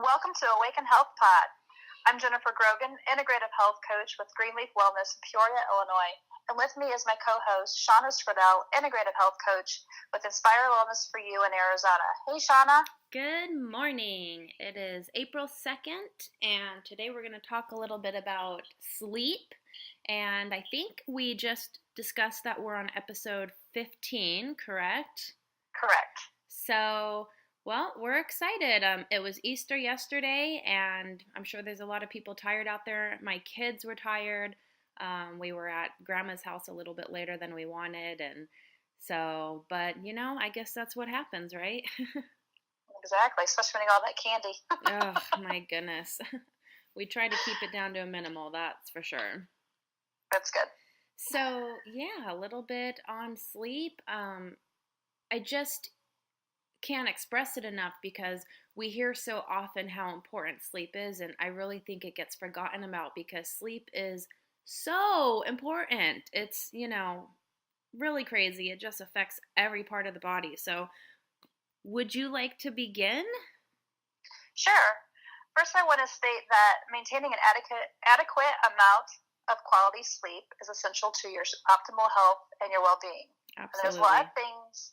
Welcome to Awaken Health Pod. I'm Jennifer Grogan, Integrative Health Coach with Greenleaf Wellness in Peoria, Illinois. And with me is my co-host, Shanna Skradell, Integrative Health Coach with Inspire Wellness for You in Arizona. Hey, Shanna. Good morning. It is April 2nd, and today we're going to talk a little bit about sleep. And I think we just discussed that we're on episode 15, correct? Correct. So, well, we're excited. It was Easter yesterday, and I'm sure there's a lot of people tired out there. My kids were tired. We were at Grandma's house a little bit later than we wanted, and so, but I guess that's what happens, right? Exactly, especially when you got all that candy. Oh, my goodness. We try to keep it down to a minimal, that's for sure. That's good. So, yeah, a little bit on sleep. I just can't express it enough because we hear so often how important sleep is, and I really think it gets forgotten about because sleep is so important. It's, really crazy. It just affects every part of the body. So, would you like to begin? Sure. First, I want to state that maintaining an adequate amount of quality sleep is essential to your optimal health and your well-being. And there's a lot of things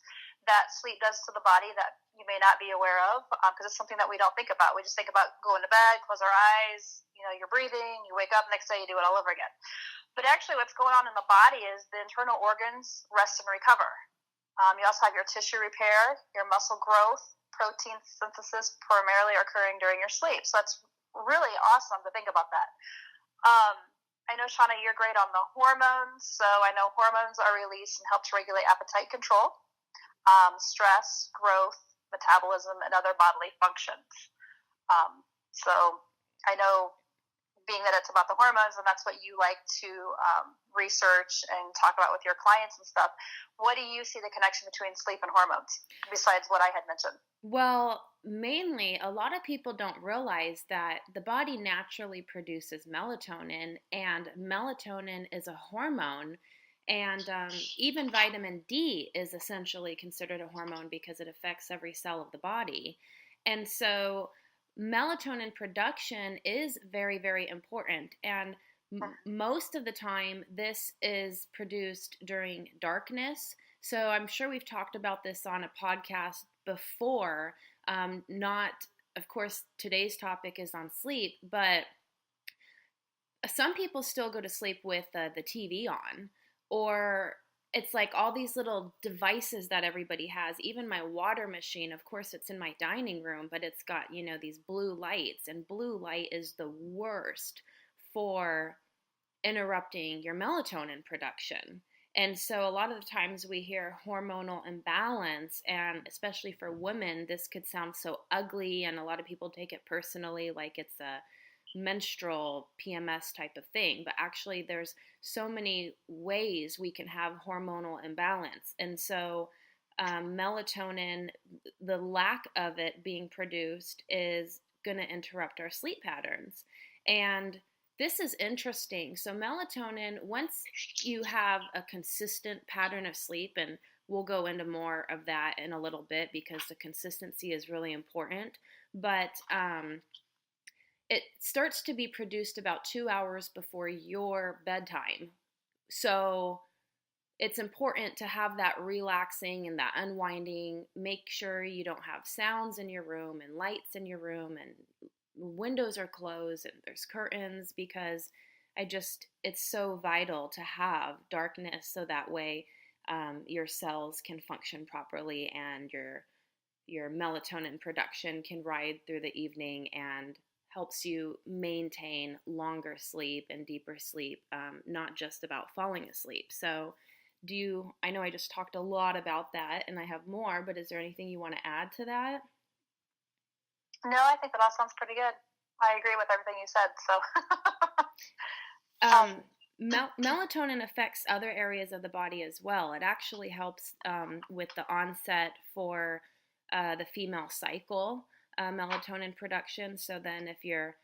that sleep does to the body that you may not be aware of because it's something that we don't think about. We just think about going to bed, close our eyes, you're breathing, you wake up, next day you do it all over again. But actually what's going on in the body is the internal organs rest and recover. You also have your tissue repair, your muscle growth, protein synthesis primarily occurring during your sleep. So that's really awesome to think about that. I know, Shauna, you're great on the hormones. So I know hormones are released and help to regulate appetite control, stress, growth, metabolism, and other bodily functions. So I know, being that it's about the hormones and that's what you like to research and talk about with your clients and stuff, what do you see the connection between sleep and hormones besides what I had mentioned? Well, mainly, a lot of people don't realize that the body naturally produces melatonin, and melatonin is a hormone. And even vitamin D is essentially considered a hormone because it affects every cell of the body. And so melatonin production is very, very important. And most of the time, this is produced during darkness. So I'm sure we've talked about this on a podcast before. Not, of course, today's topic is on sleep, but some people still go to sleep with the TV on, or it's like all these little devices that everybody has. Even my water machine, of course, it's in my dining room, but it's got, these blue lights, and blue light is the worst for interrupting your melatonin production. And so a lot of the times we hear hormonal imbalance, and especially for women, this could sound so ugly, and a lot of people take it personally, like it's a menstrual PMS type of thing. But actually there's so many ways we can have hormonal imbalance. And so melatonin, the lack of it being produced is going to interrupt our sleep patterns. And this is interesting. So melatonin, once you have a consistent pattern of sleep, and we'll go into more of that in a little bit because the consistency is really important, but it starts to be produced about 2 hours before your bedtime. So it's important to have that relaxing and that unwinding. Make sure you don't have sounds in your room and lights in your room and windows are closed and there's curtains, because it's so vital to have darkness so that way your cells can function properly and your melatonin production can ride through the evening and helps you maintain longer sleep and deeper sleep, not just about falling asleep. So I know I just talked a lot about that and I have more, but is there anything you want to add to that? No, I think that all sounds pretty good. I agree with everything you said. So, melatonin affects other areas of the body as well. It actually helps with the onset for the female cycle, melatonin production. So then if your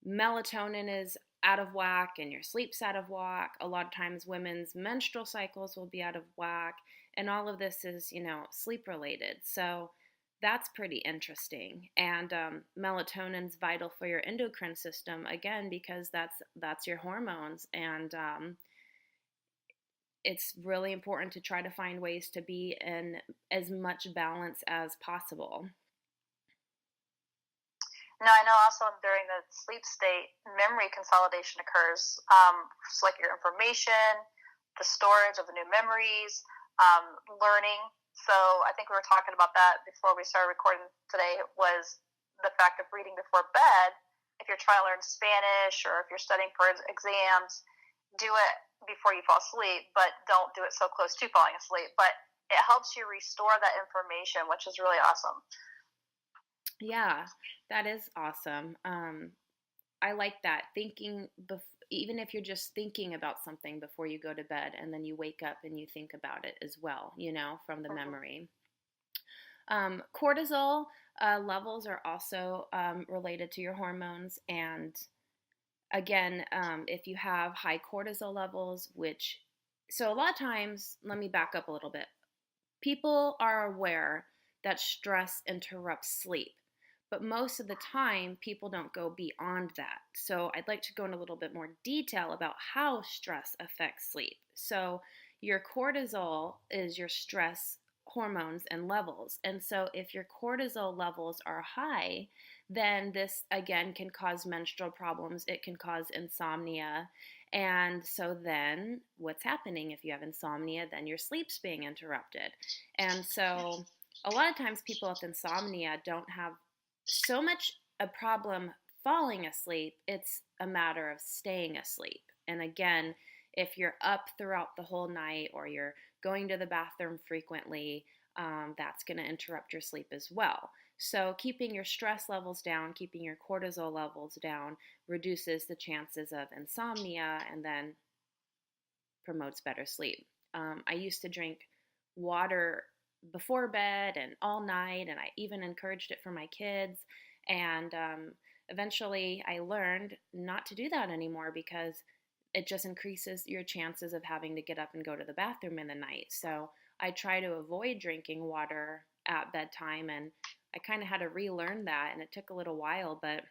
melatonin is out of whack and your sleep's out of whack, a lot of times women's menstrual cycles will be out of whack. And all of this is, sleep related. So That's pretty interesting. And melatonin's vital for your endocrine system again because that's your hormones, and it's really important to try to find ways to be in as much balance as possible. Now, I know also during the sleep state, memory consolidation occurs. It's like your information, the storage of the new memories, learning. So I think we were talking about that before we started recording today, was the fact of reading before bed. If you're trying to learn Spanish or if you're studying for exams, do it before you fall asleep, but don't do it so close to falling asleep. But it helps you restore that information, which is really awesome. Yeah, that is awesome. I like that thinking, even if you're just thinking about something before you go to bed, and then you wake up and you think about it as well, from the Mm-hmm. memory. Cortisol levels are also related to your hormones, and again, if you have high cortisol levels, so a lot of times, let me back up a little bit. People are aware that stress interrupts sleep, but most of the time, people don't go beyond that. So, I'd like to go in a little bit more detail about how stress affects sleep. So, your cortisol is your stress hormones and levels. And so, if your cortisol levels are high, then this again can cause menstrual problems, it can cause insomnia. And so, then what's happening if you have insomnia? Then your sleep's being interrupted. And so, a lot of times, people with insomnia don't have so much a problem falling asleep, it's a matter of staying asleep. And again, if you're up throughout the whole night or you're going to the bathroom frequently, that's going to interrupt your sleep as well. So, keeping your stress levels down, keeping your cortisol levels down, reduces the chances of insomnia and then promotes better sleep. I used to drink water before bed and all night, and I even encouraged it for my kids. And eventually, I learned not to do that anymore because it just increases your chances of having to get up and go to the bathroom in the night. So I try to avoid drinking water at bedtime, and I kind of had to relearn that, and it took a little while, but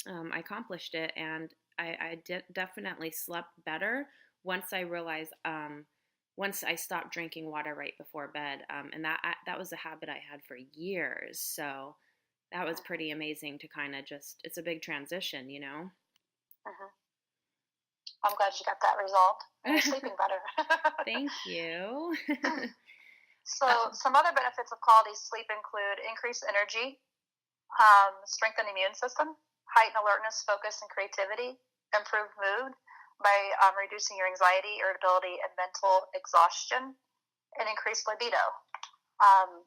I accomplished it, and I definitely slept better once I realized, once I stopped drinking water right before bed, and that was a habit I had for years. So that was pretty amazing to kind of it's a big transition. Mm-hmm. I'm glad you got that resolved and you're sleeping better. Thank you. So, some other benefits of quality sleep include increased energy, strengthen the immune system, heighten alertness, focus, and creativity, improve mood by reducing your anxiety, irritability, and mental exhaustion, and increase libido. Um,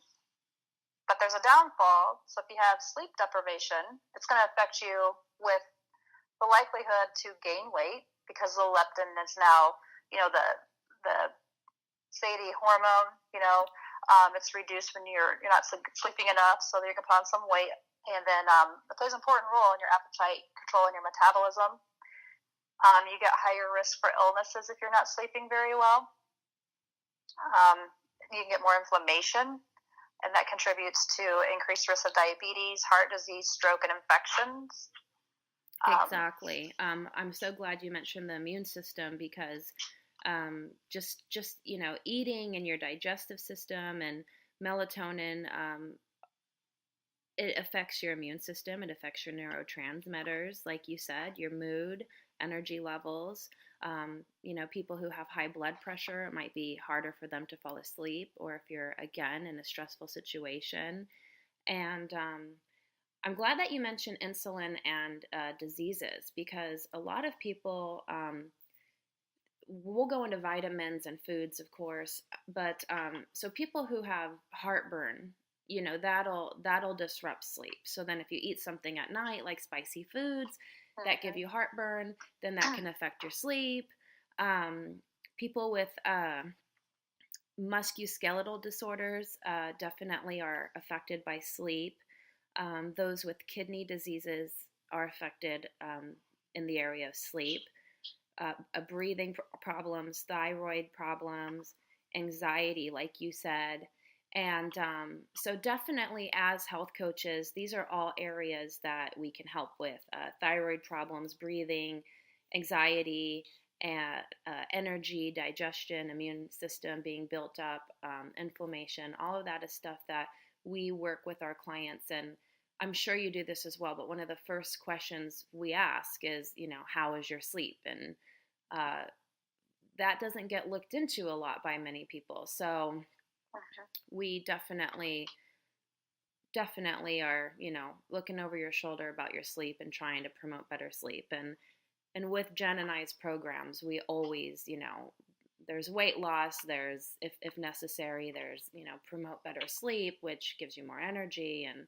but there's a downfall. So if you have sleep deprivation, it's going to affect you with the likelihood to gain weight because the leptin is now, the satiety hormone. It's reduced when you're not sleeping enough, so you can put on some weight. And then it plays an important role in your appetite, controlling your metabolism. You get higher risk for illnesses if you're not sleeping very well. You can get more inflammation, and that contributes to increased risk of diabetes, heart disease, stroke, and infections. Exactly. I'm so glad you mentioned the immune system because just eating and your digestive system and melatonin, it affects your immune system. It affects your neurotransmitters, like you said, your mood, energy levels. People who have high blood pressure, it might be harder for them to fall asleep, or if you're again in a stressful situation. And I'm glad that you mentioned insulin and diseases because a lot of people we'll go into vitamins and foods, of course, but so people who have heartburn, that'll disrupt sleep. So then, if you eat something at night like spicy foods that give you heartburn, then that can affect your sleep. People with musculoskeletal disorders definitely are affected by sleep. Those with kidney diseases are affected in the area of sleep. Breathing problems, thyroid problems, anxiety, like you said, And so, definitely, as health coaches, these are all areas that we can help with: thyroid problems, breathing, anxiety, and energy, digestion, immune system being built up, inflammation. All of that is stuff that we work with our clients. And I'm sure you do this as well. But one of the first questions we ask is, how is your sleep? And uh, that doesn't get looked into a lot by many people. So we definitely are, looking over your shoulder about your sleep and trying to promote better sleep. And with Jen and I's programs, we always, there's weight loss, there's, if necessary, there's, promote better sleep, which gives you more energy and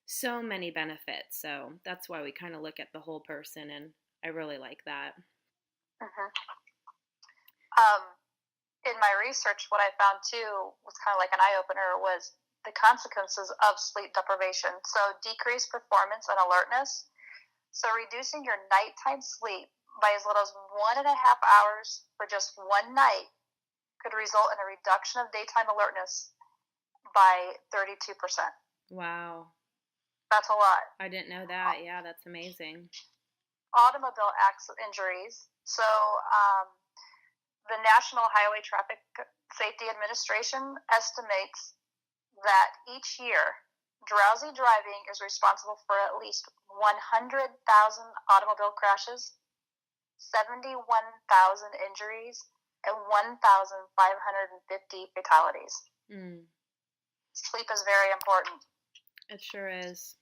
so many benefits. So that's why we kind of look at the whole person, and I really like that. In my research, what I found too was kind of like an eye-opener was the consequences of sleep deprivation. So decreased performance and alertness. So reducing your nighttime sleep by as little as 1.5 hours for just one night could result in a reduction of daytime alertness by 32%. Wow. That's a lot. I didn't know that. Yeah, that's amazing. Automobile accident injuries. So the National Highway Traffic Safety Administration estimates that each year, drowsy driving is responsible for at least 100,000 automobile crashes, 71,000 injuries, and 1,550 fatalities. Sleep is very important. It sure is.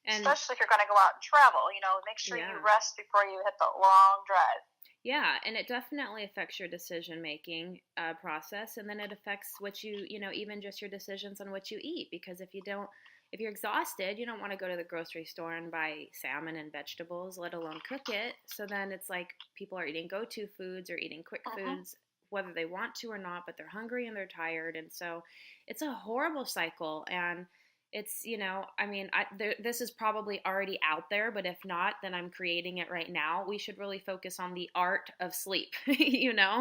And especially if you're going to go out and travel, make sure you rest before you hit the long drive. Yeah, and it definitely affects your decision-making process, and then it affects what you, even just your decisions on what you eat, because if you're exhausted, you don't want to go to the grocery store and buy salmon and vegetables, let alone cook it. So then it's like people are eating go-to foods or eating quick foods, whether they want to or not, but they're hungry and they're tired, and so it's a horrible cycle. And it's, this is probably already out there, but if not, then I'm creating it right now. We should really focus on the art of sleep, Exactly.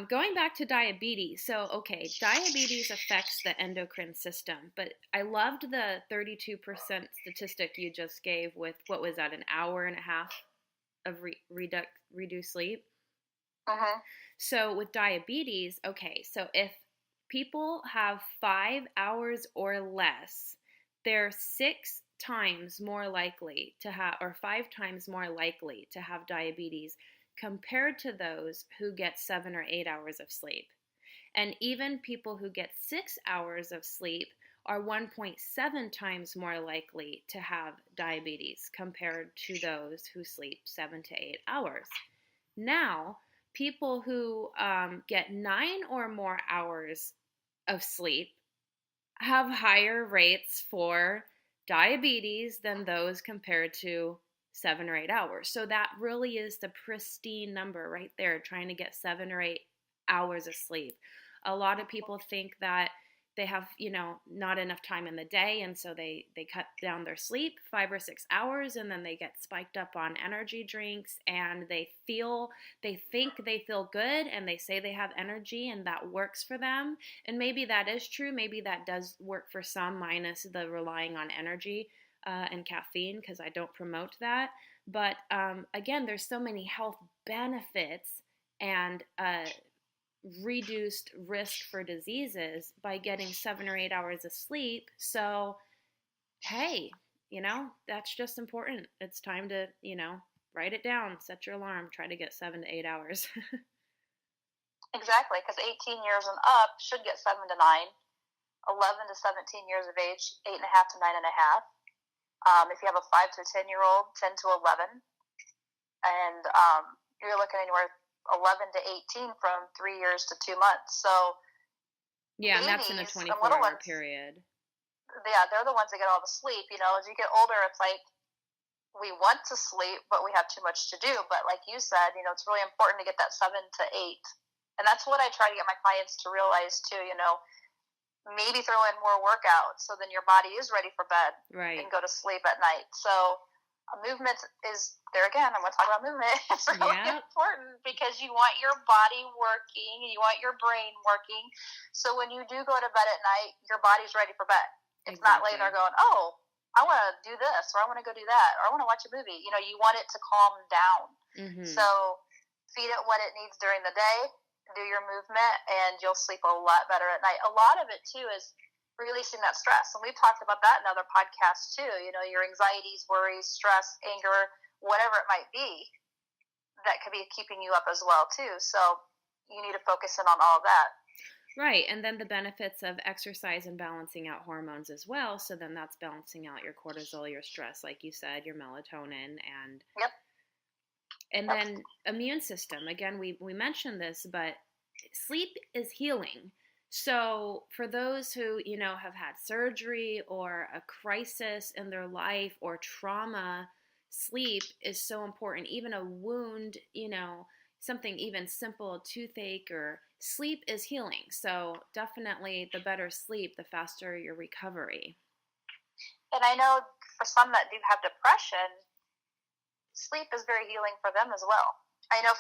Going back to diabetes. So, okay, diabetes affects the endocrine system, but I loved the 32% statistic you just gave with, what was that, an hour and a half of reduced sleep? So with diabetes, okay, so if people have 5 hours or less, they're 6 times more likely to have, or 5 times more likely to have diabetes compared to those who get 7 or 8 hours of sleep. And even people who get 6 hours of sleep are 1.7 times more likely to have diabetes compared to those who sleep 7 to 8 hours. Now, people who get 9 or more hours of sleep have higher rates for diabetes than those compared to 7 or 8 hours. So that really is the pristine number right there, trying to get 7 or 8 hours of sleep. A lot of people think that they have, not enough time in the day, and so they cut down their sleep 5 or 6 hours, and then they get spiked up on energy drinks, and they think they feel good, and they say they have energy, and that works for them. And maybe that is true. Maybe that does work for some, minus the relying on energy and caffeine, because I don't promote that. But again, there's so many health benefits and reduced risk for diseases by getting 7 or 8 hours of sleep. So, hey, that's just important. It's time to, write it down, set your alarm, try to get 7 to 8 hours. Exactly, because 18 years and up should get 7 to 9. 11 to 17 years of age, 8.5 to 9.5. If you have a 5 to 10-year-old, 10 to 11. And you're looking anywhere 11 to 18 from 3 years to 2 months. So yeah, and that's in a 24-hour period. Yeah, they're the ones that get all the sleep. As you get older, it's like we want to sleep, but we have too much to do. But like you said, it's really important to get that 7 to 8. And that's what I try to get my clients to realize too. Maybe throw in more workouts so then your body is ready for bed, right, and go to sleep at night. So Movement is, there again, I'm going to talk about movement. It's really Yep. important because you want your body working, you want your brain working. So when you do go to bed at night, your body's ready for bed. It's not laying there going, oh, I want to do this, or I want to go do that, or I want to watch a movie. You know, you want it to calm down. Mm-hmm. So feed it what it needs during the day, do your movement, and you'll sleep a lot better at night. A lot of it, too, is releasing that stress. And we've talked about that in other podcasts too. You know, your anxieties, worries, stress, anger, whatever it might be, that could be keeping you up as well too. So you need to focus in on all of that. Right. And then the benefits of exercise and balancing out hormones as well. So then that's balancing out your cortisol, your stress, like you said, your melatonin, and yep. And then immune system. Again, we mentioned this, but sleep is healing. So for those who, have had surgery or a crisis in their life or trauma, sleep is so important. Even a wound, something even simple, a toothache, or sleep is healing. So definitely the better sleep, the faster your recovery. And I know for some that do have depression, sleep is very healing for them as well. I know,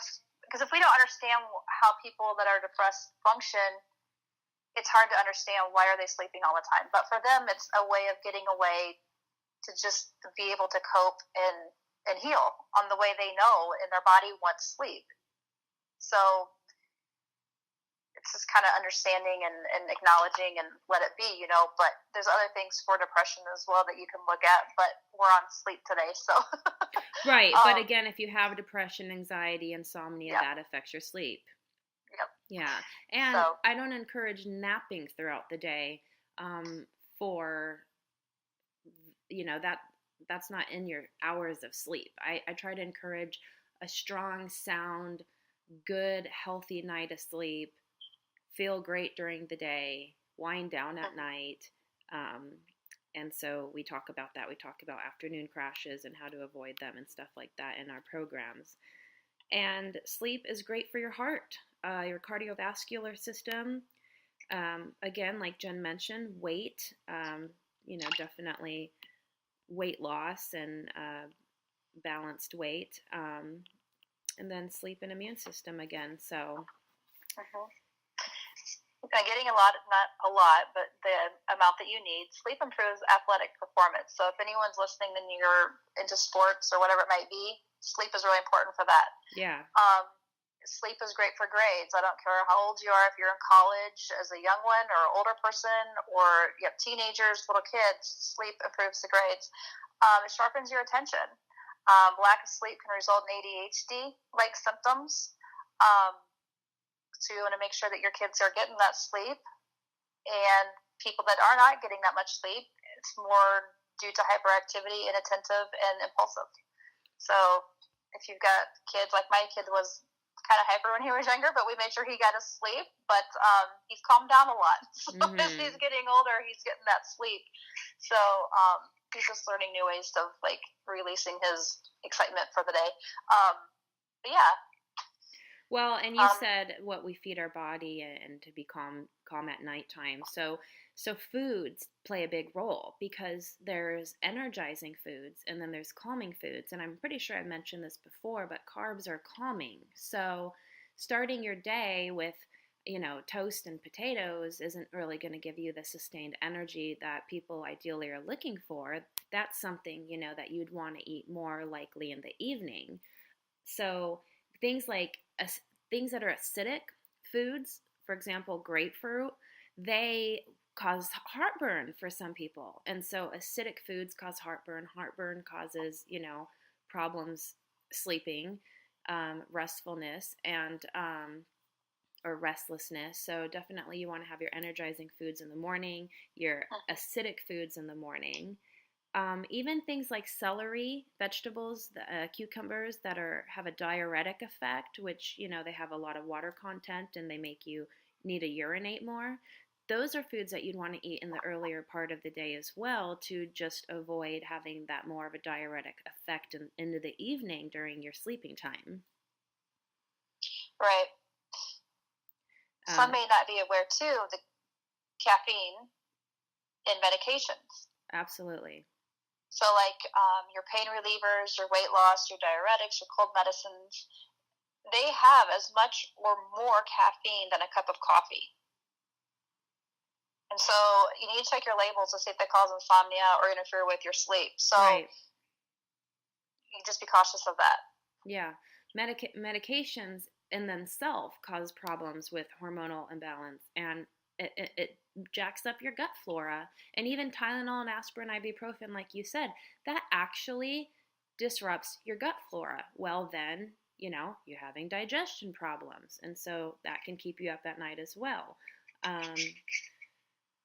because if we don't understand how people that are depressed function, it's hard to understand why are they sleeping all the time. But for them, it's a way of getting away to just be able to cope and heal on the way they know, and their body wants sleep. So it's just kind of understanding and acknowledging and let it be, but there's other things for depression as well that you can look at, but we're on sleep today, so. Right, but again, if you have depression, anxiety, insomnia, that affects your sleep. Yep. Yeah, and so, I don't encourage napping throughout the day for, that's not in your hours of sleep. I try to encourage a strong, sound, good, healthy night of sleep, feel great during the day, wind down at night. And so we talk about that. We talk about afternoon crashes and how to avoid them and stuff like that in our programs. And sleep is great for your heart, your cardiovascular system. Again, like Jen mentioned, weight, definitely weight loss and balanced weight. And then sleep and immune system again. So. Getting a lot, not a lot, but the amount that you need. Sleep improves athletic performance. So if anyone's listening and you're into sports or whatever it might be, sleep is really important for that. Yeah. Sleep is great for grades. I don't care how old you are, if you're in college as a young one or an older person, or you have teenagers, little kids, sleep improves the grades. It sharpens your attention. Lack of sleep can result in ADHD-like symptoms. So you want to make sure that your kids are getting that sleep. And people that are not getting that much sleep, it's more due to hyperactivity, inattentive, and impulsive. So if you've got kids, like my kid was kind of hyper when he was younger, but we made sure he got his sleep. But he's calmed down a lot. So as he's getting older, he's getting that sleep. So he's just learning new ways of releasing his excitement for the day. But yeah. Well, and you said what we feed our body and to be calm at nighttime. So foods play a big role because there's energizing foods and then there's calming foods. And I'm pretty sure I mentioned this before, but carbs are calming. So starting your day with, toast and potatoes isn't really going to give you the sustained energy that people ideally are looking for. That's something, that you'd want to eat more likely in the evening. So things that are acidic foods, for example, grapefruit, they cause heartburn for some people. And so acidic foods cause heartburn. Heartburn causes, problems sleeping, restfulness, and or restlessness. So definitely you want to have your energizing foods in the morning, your acidic foods in the morning. Even things like celery, vegetables, cucumbers that have a diuretic effect, which, they have a lot of water content and they make you need to urinate more. Those are foods that you'd want to eat in the earlier part of the day as well to just avoid having that more of a diuretic effect into the evening during your sleeping time. Right. Some may not be aware, too, of the caffeine in medications. Absolutely. So, like your pain relievers, your weight loss, your diuretics, your cold medicines, they have as much or more caffeine than a cup of coffee. And so you need to check your labels to see if they cause insomnia or interfere with your sleep. So Right. you just be cautious of that. Yeah. Medications in themselves cause problems with hormonal imbalance, and it jacks up your gut flora. And even Tylenol and aspirin, ibuprofen, like you said, that actually disrupts your gut flora. Well, then, you're having digestion problems. And so that can keep you up at night as well.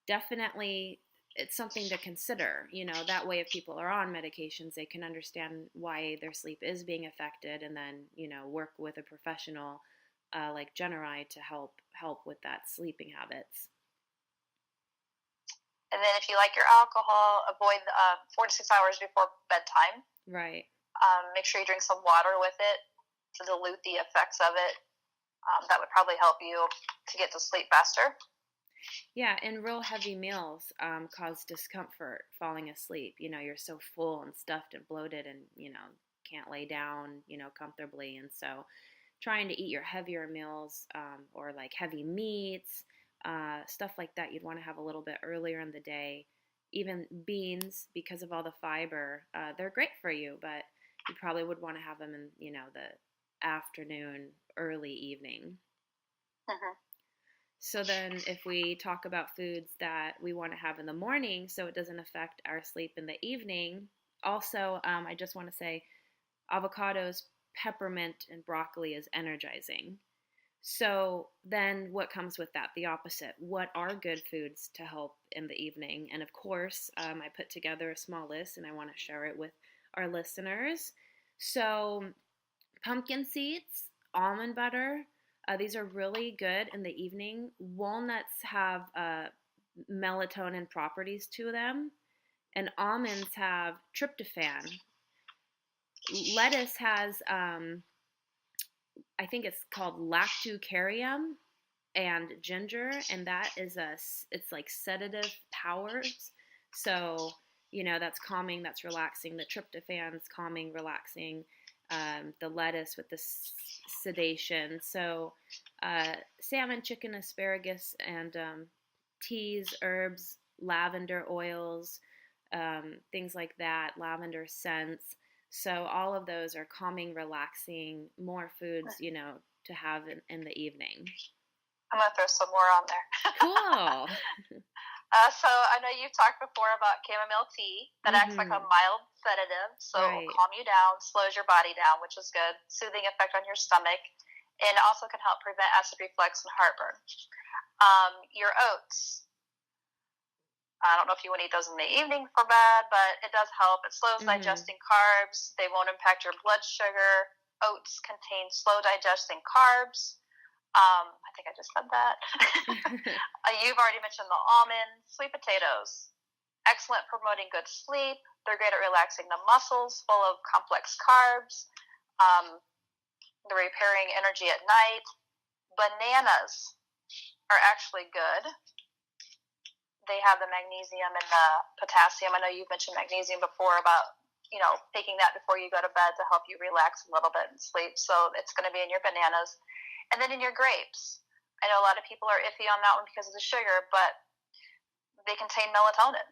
Definitely, it's something to consider. That way, if people are on medications, they can understand why their sleep is being affected, and then work with a professional like Generi to help with that sleeping habits. And then, if you like your alcohol, avoid 4 to 6 hours before bedtime. Right. Make sure you drink some water with it to dilute the effects of it. That would probably help you to get to sleep faster. Yeah, and real heavy meals cause discomfort falling asleep. You're so full and stuffed and bloated, and can't lay down comfortably. And so trying to eat your heavier meals, or like heavy meats, stuff like that, you'd want to have a little bit earlier in the day. Even beans, because of all the fiber, they're great for you, but you probably would want to have them in the afternoon, early evening. Mm-hmm. So then if we talk about foods that we want to have in the morning so it doesn't affect our sleep in the evening, also, I just want to say avocados, peppermint, and broccoli is energizing. So then what comes with that? The opposite. What are good foods to help in the evening? And of course, I put together a small list and I want to share it with our listeners. So pumpkin seeds, almond butter, these are really good in the evening. Walnuts have melatonin properties to them, and almonds have tryptophan. Lettuce has, I think it's called lactucarium and ginger, and that is it's like sedative powers. So that's calming, that's relaxing. The tryptophan's calming, relaxing. The lettuce with the sedation. So salmon, chicken, asparagus, and teas, herbs, lavender oils, things like that, lavender scents. So all of those are calming, relaxing, more foods, to have in the evening. I'm going to throw some more on there. Cool. So I know you've talked before about chamomile tea that acts like a mild sedative, so it will calm you down, slows your body down, which is good, soothing effect on your stomach, and also can help prevent acid reflux and heartburn. Your oats, I don't know if you want to eat those in the evening for bed, but it does help. It slows digesting carbs. They won't impact your blood sugar. Oats contain slow digesting carbs. I think I just said that. You've already mentioned the almonds. Sweet potatoes, excellent promoting good sleep. They're great at relaxing the muscles, full of complex carbs. They're repairing energy at night. Bananas are actually good. They have the magnesium and the potassium. I know you've mentioned magnesium before about taking that before you go to bed to help you relax a little bit and sleep. So it's going to be in your bananas. And then in your grapes. I know a lot of people are iffy on that one because of the sugar, but they contain melatonin.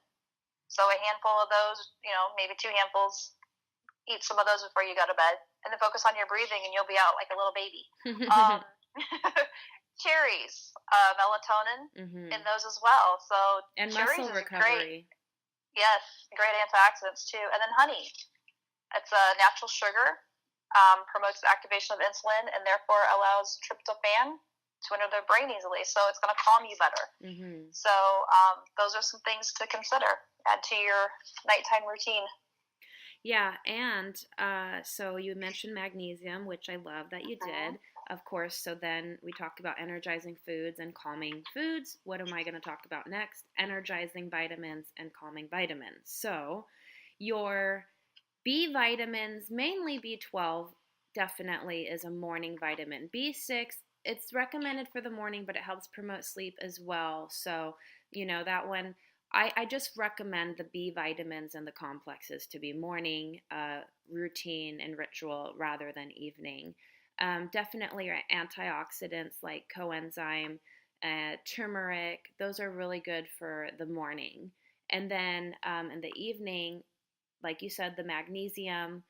So a handful of those, maybe 2 handfuls, eat some of those before you go to bed. And then focus on your breathing and you'll be out like a little baby. Cherries, melatonin in those as well. So and cherries muscle is recovery. Yes, great antioxidants too. And then honey. It's a natural sugar. Promotes the activation of insulin and therefore allows tryptophan to enter the brain easily. So it's going to calm you better. So those are some things to consider. Add to your nighttime routine. Yeah, and so you mentioned magnesium, which I love that you did, of course. So then we talked about energizing foods and calming foods. What am I going to talk about next? Energizing vitamins and calming vitamins. So your B vitamins, mainly B12, definitely is a morning vitamin. B6, it's recommended for the morning, but it helps promote sleep as well. So, that one, I just recommend the B vitamins and the complexes to be morning routine and ritual rather than evening. Definitely your antioxidants like coenzyme, turmeric, those are really good for the morning. And then in the evening, like you said, the magnesium,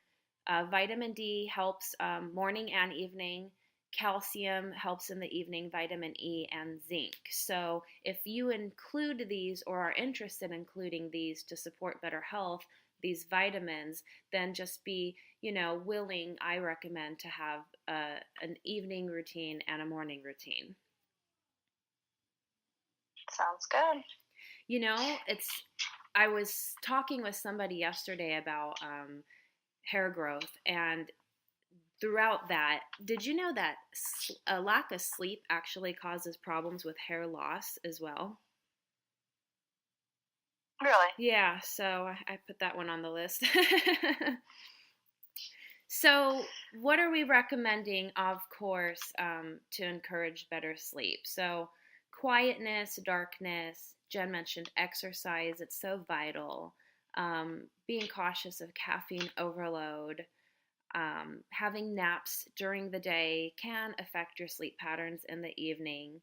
vitamin D helps morning and evening. Calcium helps in the evening, vitamin E, and zinc. So, if you include these or are interested in including these to support better health, these vitamins, then just be, willing. I recommend to have an evening routine and a morning routine. Sounds good. It's. I was talking with somebody yesterday about hair growth, and throughout that, did you know that a lack of sleep actually causes problems with hair loss as well? Really? Yeah, so I put that one on the list. So, what are we recommending, of course, to encourage better sleep? So, quietness, darkness, Jen mentioned exercise, it's so vital. Being cautious of caffeine overload, having naps during the day can affect your sleep patterns in the evening.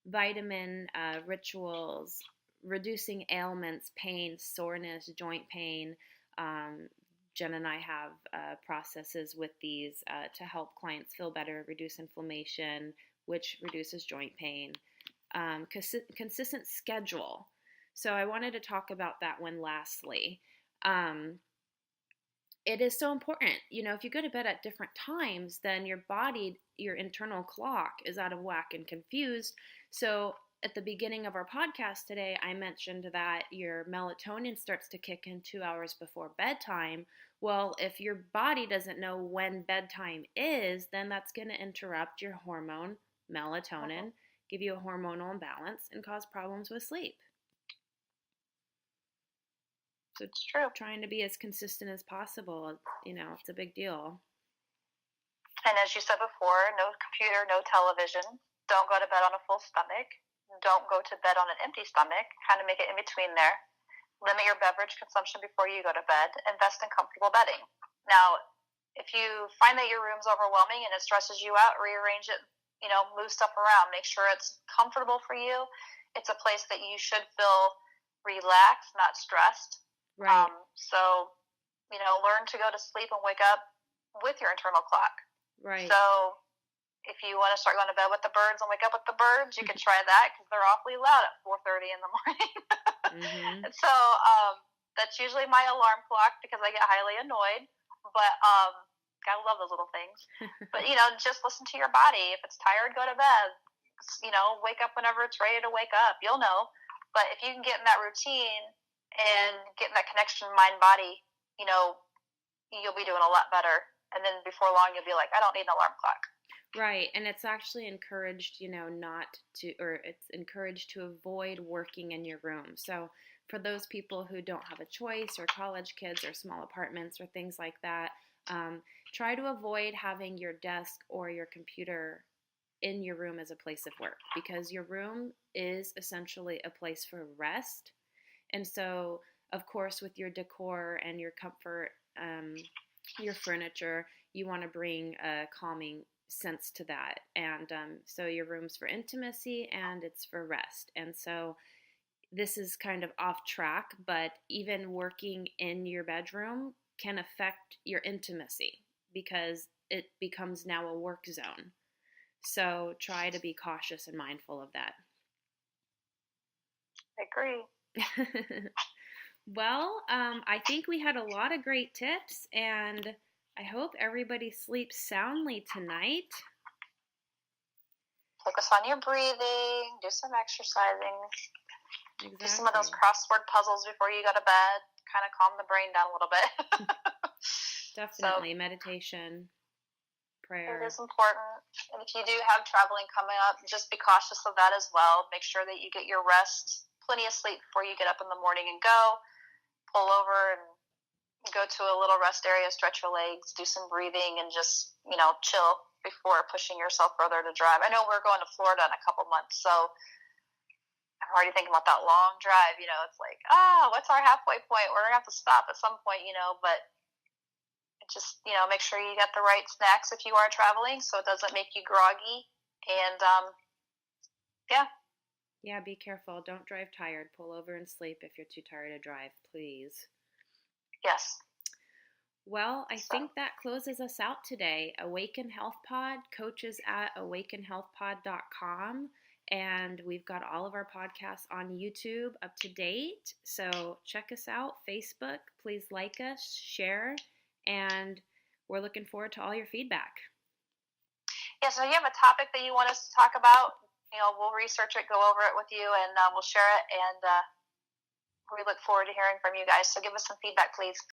Vitamin rituals, reducing ailments, pain, soreness, joint pain. Um, Jen and I have processes with these to help clients feel better, reduce inflammation, which reduces joint pain. Consistent schedule. So I wanted to talk about that one lastly. It is so important. If you go to bed at different times, then your body, your internal clock is out of whack and confused. So at the beginning of our podcast today, I mentioned that your melatonin starts to kick in 2 hours before bedtime. Well, if your body doesn't know when bedtime is, then that's going to interrupt your hormone, melatonin, give you a hormonal imbalance, and cause problems with sleep. So it's true. Trying to be as consistent as possible, it's a big deal. And as you said before, no computer, no television. Don't go to bed on a full stomach. Don't go to bed on an empty stomach. Kind of make it in between there. Limit your beverage consumption before you go to bed. Invest in comfortable bedding. Now, if you find that your room's overwhelming and it stresses you out, rearrange it, move stuff around. Make sure it's comfortable for you. It's a place that you should feel relaxed, not stressed. Right. So, learn to go to sleep and wake up with your internal clock. Right. So, if you want to start going to bed with the birds and wake up with the birds, you can try that because they're awfully loud at 4:30 in the morning. And so that's usually my alarm clock because I get highly annoyed. But I love those little things. But just listen to your body. If it's tired, go to bed. Wake up whenever it's ready to wake up. You'll know. But if you can get in that routine and get in that connection mind-body, you'll be doing a lot better. And then before long, you'll be like, I don't need an alarm clock. Right. And it's actually encouraged, it's encouraged to avoid working in your room. So for those people who don't have a choice, or college kids, or small apartments, or things like that, try to avoid having your desk or your computer in your room as a place of work, because your room is essentially a place for rest. And so, of course, with your decor and your comfort, your furniture, you want to bring a calming sense to that. And so your room's for intimacy and it's for rest. And so this is kind of off track, but even working in your bedroom can affect your intimacy because it becomes now a work zone. So try to be cautious and mindful of that. I agree. Well, I think we had a lot of great tips, and I hope everybody sleeps soundly tonight. Focus on your breathing, do some exercising, Exactly. Do some of those crossword puzzles before you go to bed, kind of calm the brain down a little bit. Definitely, meditation, prayer. It is important. And if you do have traveling coming up, just be cautious of that as well. Make sure that you get your rest, plenty of sleep before you get up in the morning and go. Pull over and go to a little rest area, stretch your legs, do some breathing, and just, chill before pushing yourself further to drive. I know we're going to Florida in a couple months, so I'm already thinking about that long drive. It's like, what's our halfway point? We're gonna have to stop at some point, but just make sure you got the right snacks if you are traveling, so it doesn't make you groggy. And yeah. Yeah, be careful. Don't drive tired. Pull over and sleep if you're too tired to drive, please. Yes. Well, I think that closes us out today. Awaken Health Pod, coaches at awakenhealthpod.com. And we've got all of our podcasts on YouTube up to date. So check us out. Facebook, please like us, share, and we're looking forward to all your feedback. Yeah, so if you have a topic that you want us to talk about, we'll research it, go over it with you, and we'll share it. And we look forward to hearing from you guys. So give us some feedback, please.